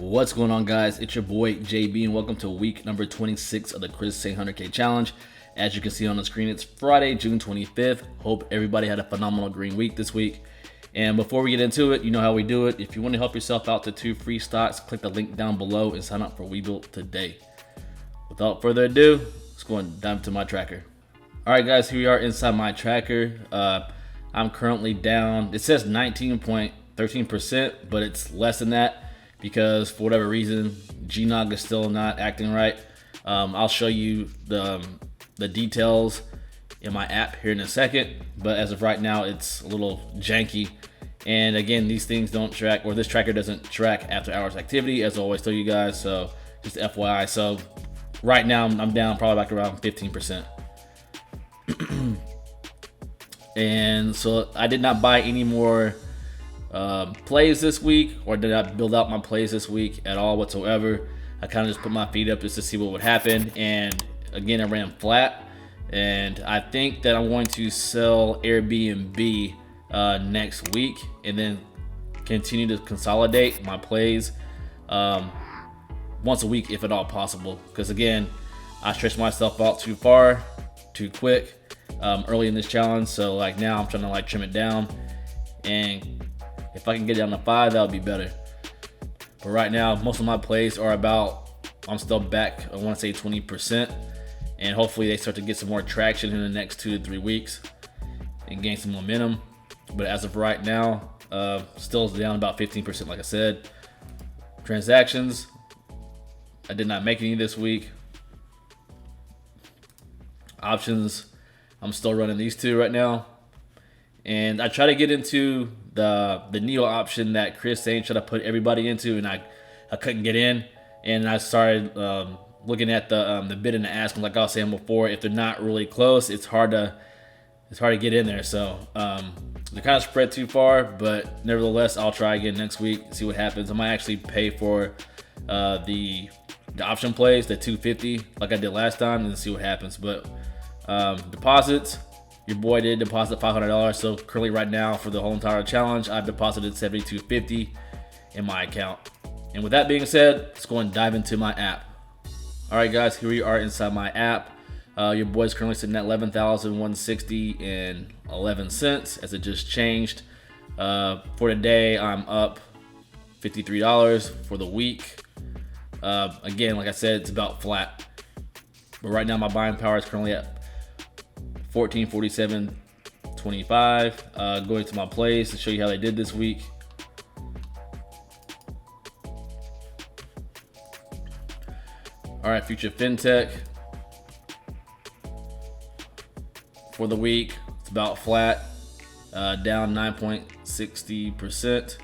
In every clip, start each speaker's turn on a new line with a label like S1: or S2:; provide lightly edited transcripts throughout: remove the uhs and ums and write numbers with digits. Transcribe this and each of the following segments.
S1: What's going on, guys? It's your boy JB, and welcome to week number 26 of the Chris Sain 100K challenge. As you can see on the screen, it's Friday, June 25th. Hope everybody had a phenomenal green week this week. And before we get into it, you know how we do it. If you want to help yourself out to 2 free stocks, click the link down below and sign up for Webuilt today. Without further ado, let's go and dive into my tracker. All right, guys, here we are inside my tracker. I'm currently down. It says 19.13%, but it's less than that because for whatever reason, Jacque is still not acting right. I'll show you the details in my app here in a second, but as of right now, it's a little janky. And again, these things don't track, or this tracker doesn't track after hours activity, as I always tell you guys. So just FYI. So right now, I'm down probably like around 15%. And so I did not buy any more plays this week, or did not build out my plays this week at all whatsoever. I kind of just put my feet up just to see what would happen, and again I ran flat. And I think that I'm going to sell Airbnb next week, and then continue to consolidate my plays once a week if at all possible, because again I stretched myself out too far too quick early in this challenge. So like now I'm trying to like trim it down, and if I can get down to 5, that would be better. But right now, most of my plays are I'm still back, I want to say 20. And hopefully they start to get some more traction in the next 2 to 3 weeks and gain some momentum. But as of right now, still down about 15%, like I said. Transactions, I did not make any this week. Options, I'm still running these 2 right now. And I try to get into the Neo option that Chris Sain tried to put everybody into, and I couldn't get in. And I started looking at the bid and the ask. And like I was saying before, if they're not really close, it's hard to get in there. So they're kind of spread too far, but nevertheless, I'll try again next week, see what happens. I might actually pay for the option plays, the 250, like I did last time, and see what happens. But deposits, your boy did deposit $500. So currently right now for the whole entire challenge, I've deposited $72.50 in my account. And with that being said, let's go and dive into my app. All right, guys, here we are inside my app. Your boy's currently sitting at $11,160.11 as it just changed. For today, I'm up $53. For the week, again, like I said, it's about flat. But right now, my buying power is currently at 1447.25. Going to my plays to show you how they did this week. All right, future fintech for the week, it's about flat, down 9.60%.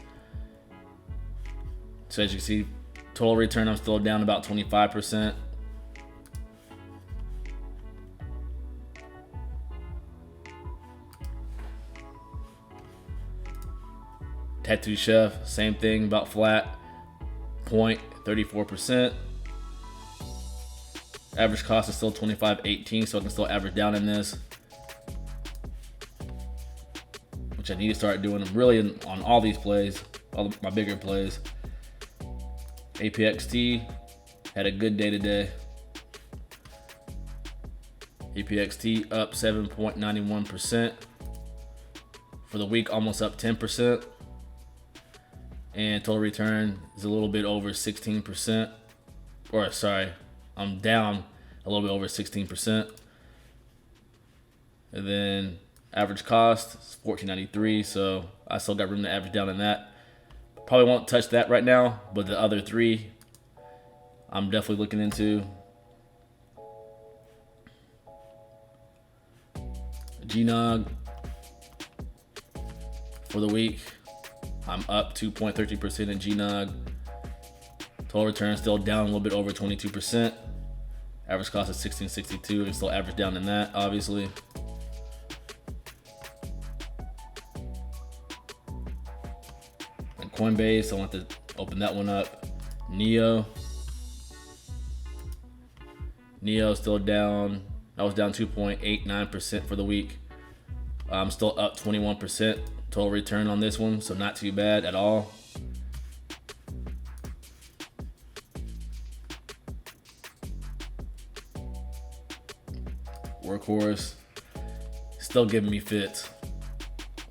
S1: So as you can see, total return, I'm still down about 25%. Tattoo Chef, same thing, about flat, 0.34%. Average cost is still $25.18, so I can still average down in this, which I need to start doing really on all these plays, all my bigger plays. APXT had a good day today. APXT up 7.91%. For the week, almost up 10%. And total return is a little bit over 16%. Or sorry, I'm down a little bit over 16%. And then average cost is $14.93, so I still got room to average down in that. Probably won't touch that right now, but the other 3 I'm definitely looking into. Jacque for the week, I'm up 2.13% in Jacque. Total return still down a little bit over 22%. Average cost is $16.62. And still average down in that, obviously. And Coinbase, I want to open that one up. Neo still down. I was down 2.89% for the week. I'm still up 21% total return on this one, so not too bad at all. workhorse. Still giving me fits.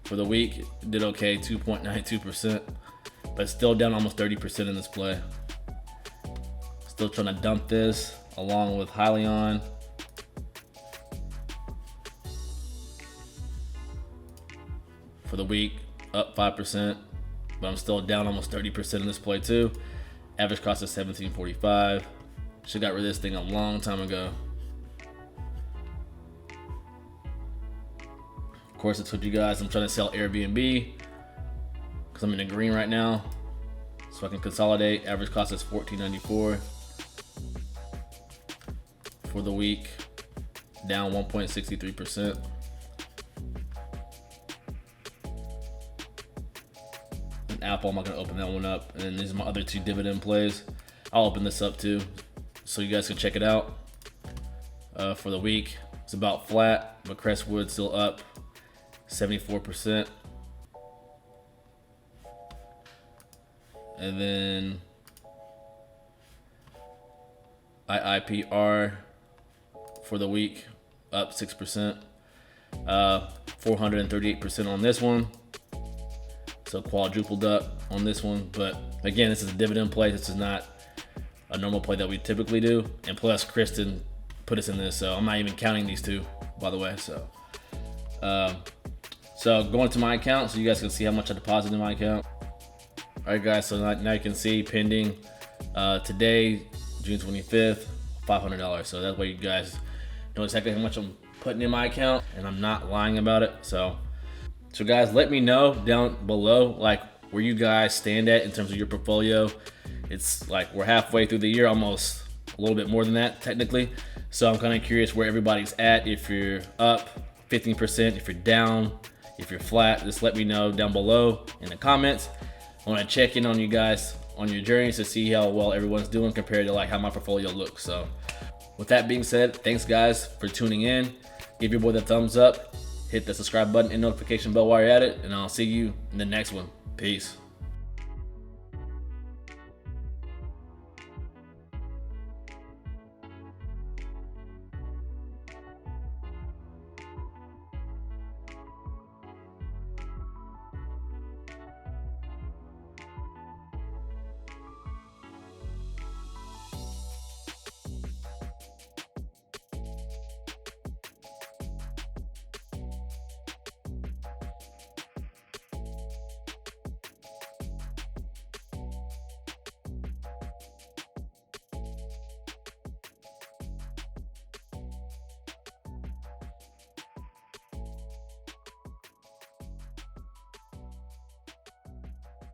S1: For the week, it did okay, 2.92%, but still down almost 30% in this play. Still trying to dump this along with Hyliion. For the week, up 5%, but I'm still down almost 30% in this play too. Average cost is 17.45. Should got rid of this thing a long time ago. Of course, I told you guys I'm trying to sell Airbnb because I'm in the green right now, so I can consolidate. Average cost is $14.94 for the week, down 1.63%. And Apple, I'm not gonna open that one up. And these are my other two dividend plays. I'll open this up too, so you guys can check it out. For the week, it's about flat, but Crestwood still up 74%. And then IIPR for the week, up 6%. 438% on this one. So quadrupled up on this one. But again, this is a dividend play. This is not a normal play that we typically do. And plus, Kristen put us in this, so I'm not even counting these two, by the way. So going to my account so you guys can see how much I deposited in my account. All right, guys, so now you can see pending today, June 25th, $500. So that way you guys know exactly how much I'm putting in my account, and I'm not lying about it. So guys, let me know down below, like, where you guys stand at in terms of your portfolio. It's like we're halfway through the year, almost a little bit more than that technically. So I'm kind of curious where everybody's at. If you're up 15%, if you're down, if you're flat, just let me know down below in the comments. I want to check in on you guys on your journeys to see how well everyone's doing compared to like how my portfolio looks. So with that being said, thanks guys for tuning in. Give your boy the thumbs up, hit the subscribe button and notification bell while you're at it, and I'll see you in the next one. Peace.